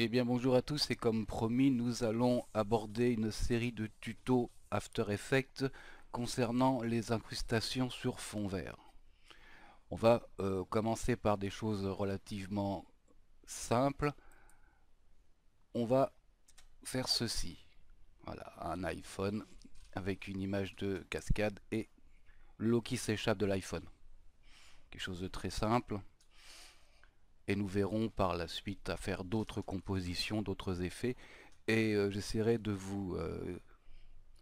Eh bien bonjour à tous et comme promis nous allons aborder une série de tutos After Effects concernant les incrustations sur fond vert. On va commencer par des choses relativement simples. On va faire ceci. Voilà, un iPhone avec une image de cascade et l'eau qui s'échappe de l'iPhone. Quelque chose de très simple. Et nous verrons par la suite à faire d'autres compositions, d'autres effets. Et j'essaierai de vous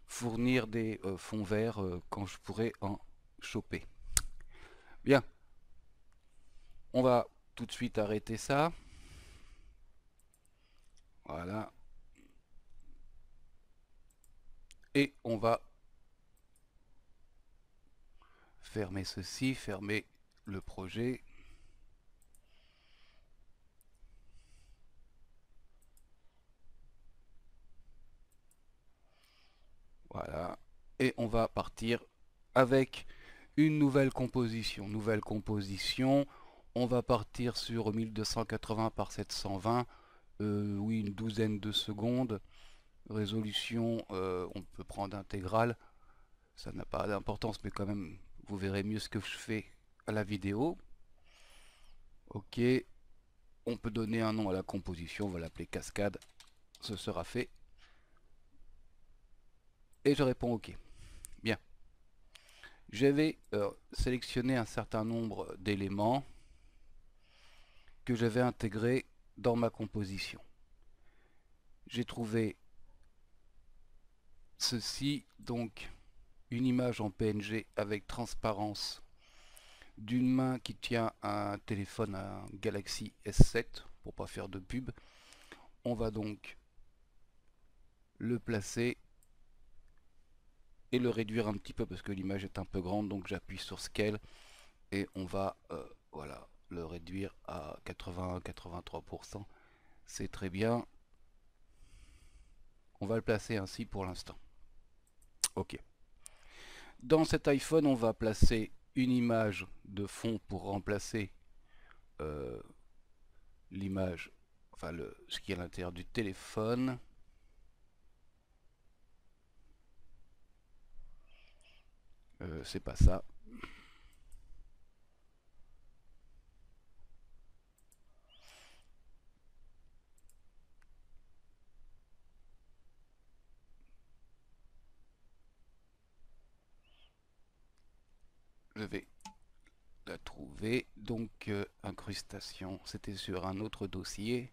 fournir des fonds verts quand je pourrai en choper. Bien, on va tout de suite arrêter ça. Voilà. Et on va fermer ceci, fermer le projet. Voilà. Et on va partir avec une nouvelle composition. Nouvelle composition. On va partir sur 1280 par 720. Oui, une douzaine de secondes. Résolution, on peut prendre intégrale. Ça n'a pas d'importance, mais quand même, vous verrez mieux ce que je fais à la vidéo. Ok, on peut donner un nom à la composition, on va l'appeler cascade, ce sera fait. Et je réponds ok. Bien, je vais sélectionner un certain nombre d'éléments que je vais intégrer dans ma composition. J'ai trouvé ceci, donc une image en PNG avec transparence d'une main qui tient un téléphone, un Galaxy S7, pour pas faire de pub. On va donc le placer et le réduire un petit peu parce que l'image est un peu grande, donc j'appuie sur Scale et on va voilà, le réduire à 80-83%. C'est très bien. On va le placer ainsi pour l'instant. Ok. Dans cet iPhone, on va placer une image de fond pour remplacer euh, l'image, enfin ce qui est à l'intérieur du téléphone. C'est pas ça. Je vais la trouver. Donc, incrustation, c'était sur un autre dossier.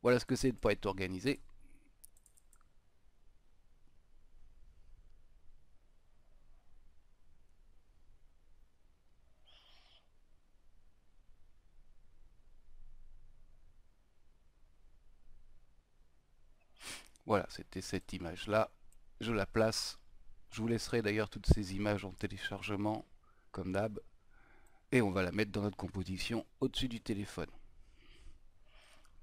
Voilà ce que c'est de ne pas être organisé. Voilà, c'était cette image-là. Je la place. Je vous laisserai d'ailleurs toutes ces images en téléchargement, comme d'hab. Et on va la mettre dans notre composition au-dessus du téléphone.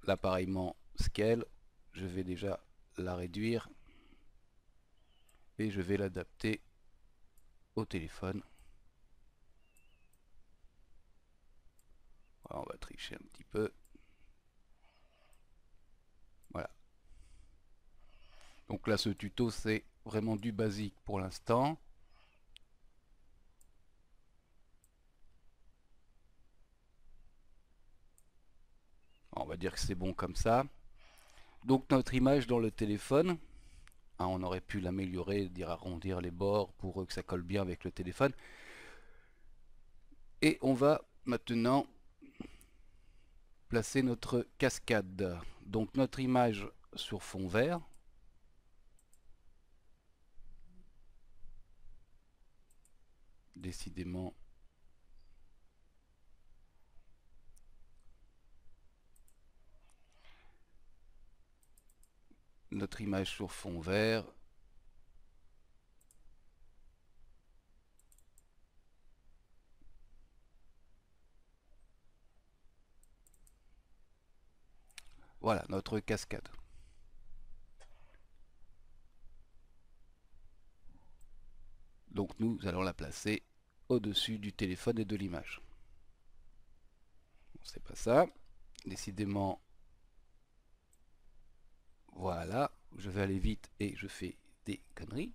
L'appareillement scale, je vais déjà la réduire. Et je vais l'adapter au téléphone. Voilà, on va tricher un petit peu. Voilà. Donc là, ce tuto, c'est vraiment du basique pour l'instant. On va dire que c'est bon comme ça. Donc notre image dans le téléphone, hein, on aurait pu l'améliorer, dire arrondir les bords pour que ça colle bien avec le téléphone. Et on va maintenant placer notre cascade. Donc notre image sur fond vert. Décidément, notre image sur fond vert. Voilà, notre cascade. Donc nous allons la placer au-dessus du téléphone et de l'image. Bon, c'est pas ça. Décidément, Voilà, je vais aller vite et je fais des conneries.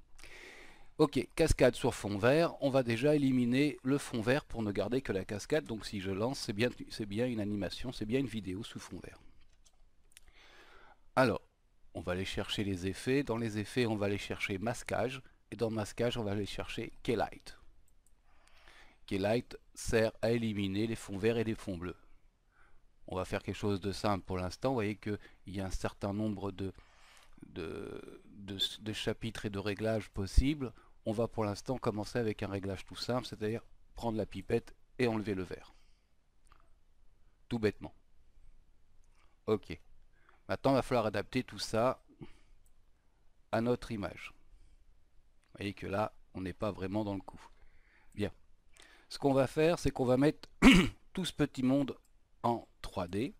Ok, cascade sur fond vert, on va déjà éliminer le fond vert pour ne garder que la cascade, donc si je lance, c'est bien une animation, c'est bien une vidéo sous fond vert. Alors, on va aller chercher les effets, dans les effets on va aller chercher masquage, et dans masquage on va aller chercher Keylight. Keylight sert à éliminer les fonds verts et les fonds bleus. On va faire quelque chose de simple pour l'instant, vous voyez qu'il y a un certain nombre de chapitres et de réglages possibles. On va pour l'instant commencer avec un réglage tout simple, c'est-à-dire prendre la pipette et enlever le verre. Tout bêtement. Ok. Maintenant, il va falloir adapter tout ça à notre image. Vous voyez que là, on n'est pas vraiment dans le coup. Bien. Ce qu'on va faire, c'est qu'on va mettre tout ce petit monde en 3D.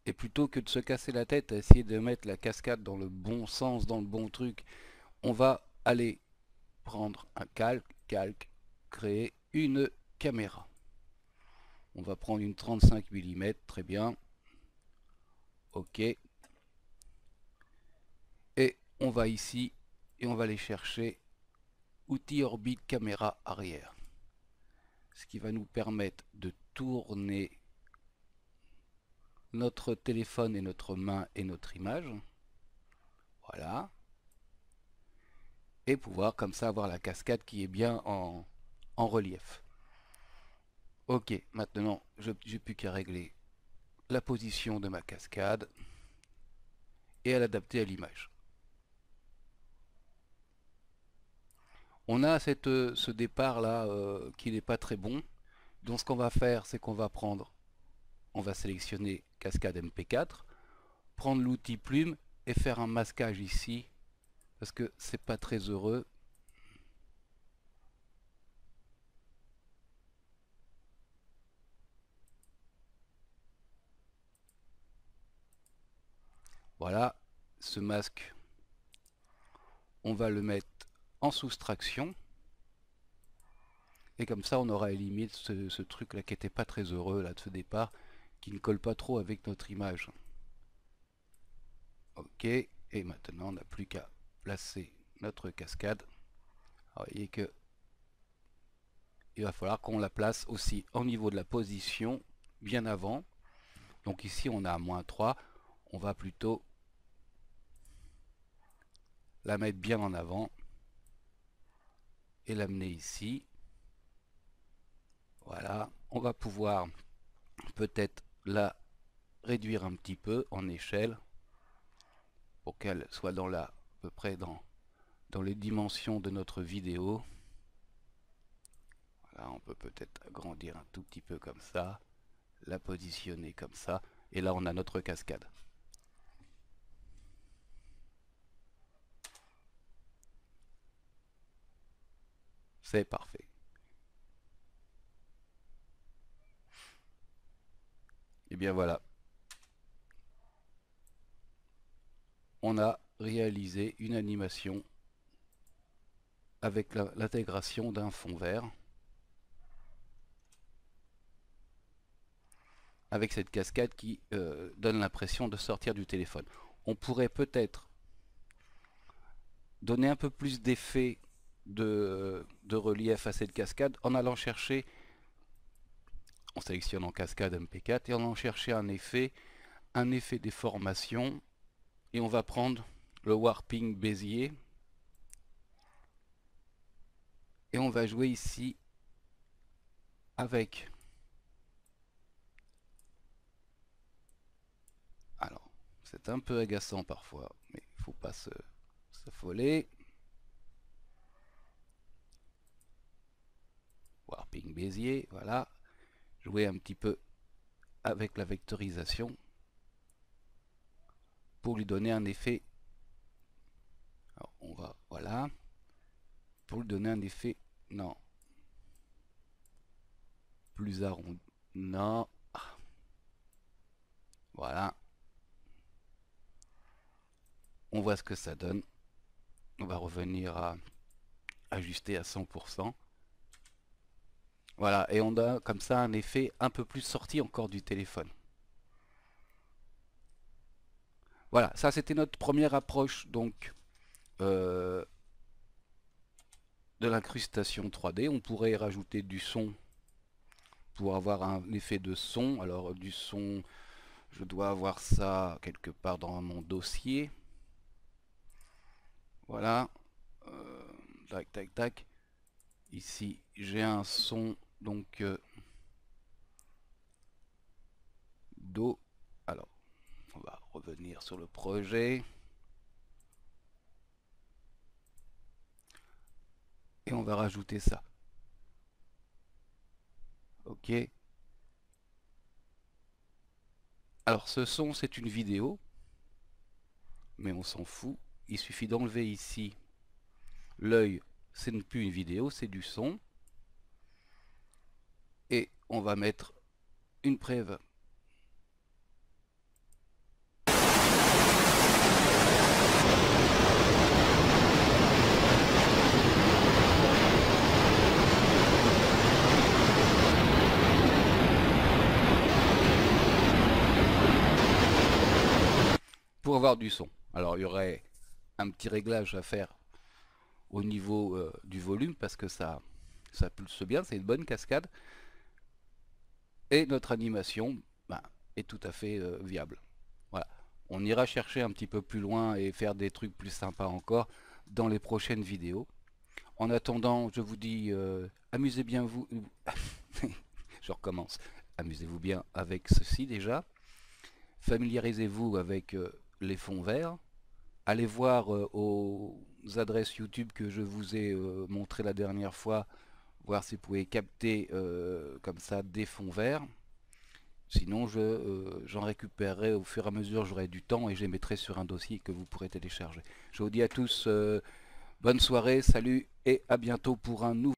Et plutôt que de se casser la tête à essayer de mettre la cascade dans le bon sens, dans le bon truc, on va aller prendre un calque, créer une caméra. On va prendre une 35 mm, très bien. Ok. Et on va ici et on va aller chercher outil orbite caméra arrière. Ce qui va nous permettre de tourner notre téléphone et notre main et notre image. Voilà. Et pouvoir comme ça avoir la cascade qui est bien en relief. Ok, maintenant j'ai plus qu'à régler la position de ma cascade et à l'adapter à l'image. On a ce départ là qui n'est pas très bon. Donc ce qu'on va faire, c'est qu'on va prendre, on va sélectionner cascade MP4, prendre l'outil plume et faire un masquage ici parce que c'est pas très heureux. Voilà, ce masque, on va le mettre en soustraction. Et comme ça, on aura éliminé ce truc là qui n'était pas très heureux là de ce départ, qui ne colle pas trop avec notre image. Ok, et maintenant on n'a plus qu'à placer notre cascade. Alors, vous voyez que il va falloir qu'on la place aussi au niveau de la position bien avant. Donc ici on a -3, on va plutôt la mettre bien en avant et l'amener ici. Voilà, on va pouvoir peut-être la réduire un petit peu en échelle pour qu'elle soit dans à peu près dans les dimensions de notre vidéo. Voilà, on peut peut-être agrandir un tout petit peu comme ça, la positionner comme ça, et là on a notre cascade. C'est parfait. Et bien voilà, on a réalisé une animation avec l'intégration d'un fond vert, avec cette cascade qui donne l'impression de sortir du téléphone. On pourrait peut-être donner un peu plus d'effet de relief à cette cascade en allant chercher, en sélectionnant cascade MP4 et en allant chercher un effet déformation, et on va prendre le warping Bézier et on va jouer ici avec, alors c'est un peu agaçant parfois mais il ne faut pas s'affoler. Warping Bézier, voilà, jouer un petit peu avec la vectorisation pour lui donner un effet. Alors on va, voilà, pour lui donner un effet, non, plus arrondi, non, voilà, on voit ce que ça donne. On va revenir à ajuster à 100%. Voilà, et on a comme ça un effet un peu plus sorti encore du téléphone. Voilà, ça c'était notre première approche donc de l'incrustation 3D. On pourrait rajouter du son pour avoir un effet de son. Alors du son, je dois avoir ça quelque part dans mon dossier. Voilà. Tac, tac, tac. Ici, j'ai un son donc d'eau. Alors, on va revenir sur le projet. Et on va rajouter ça. Ok. Alors ce son c'est une vidéo, mais on s'en fout. Il suffit d'enlever ici l'œil, c'est plus une vidéo, c'est du son. Et on va mettre une preuve. Pour avoir du son. Alors il y aurait un petit réglage à faire au niveau du volume parce que ça pulse bien, c'est une bonne cascade. Et notre animation est tout à fait viable. Voilà. On ira chercher un petit peu plus loin et faire des trucs plus sympas encore dans les prochaines vidéos. En attendant, je vous dis, amusez bien vous. Je recommence. Amusez-vous bien avec ceci déjà. Familiarisez-vous avec les fonds verts. Allez voir aux adresses YouTube que je vous ai montré la dernière fois, voir si vous pouvez capter comme ça des fonds verts. Sinon, j'en récupérerai au fur et à mesure, j'aurai du temps et je les mettrai sur un dossier que vous pourrez télécharger. Je vous dis à tous bonne soirée, salut et à bientôt pour un nouveau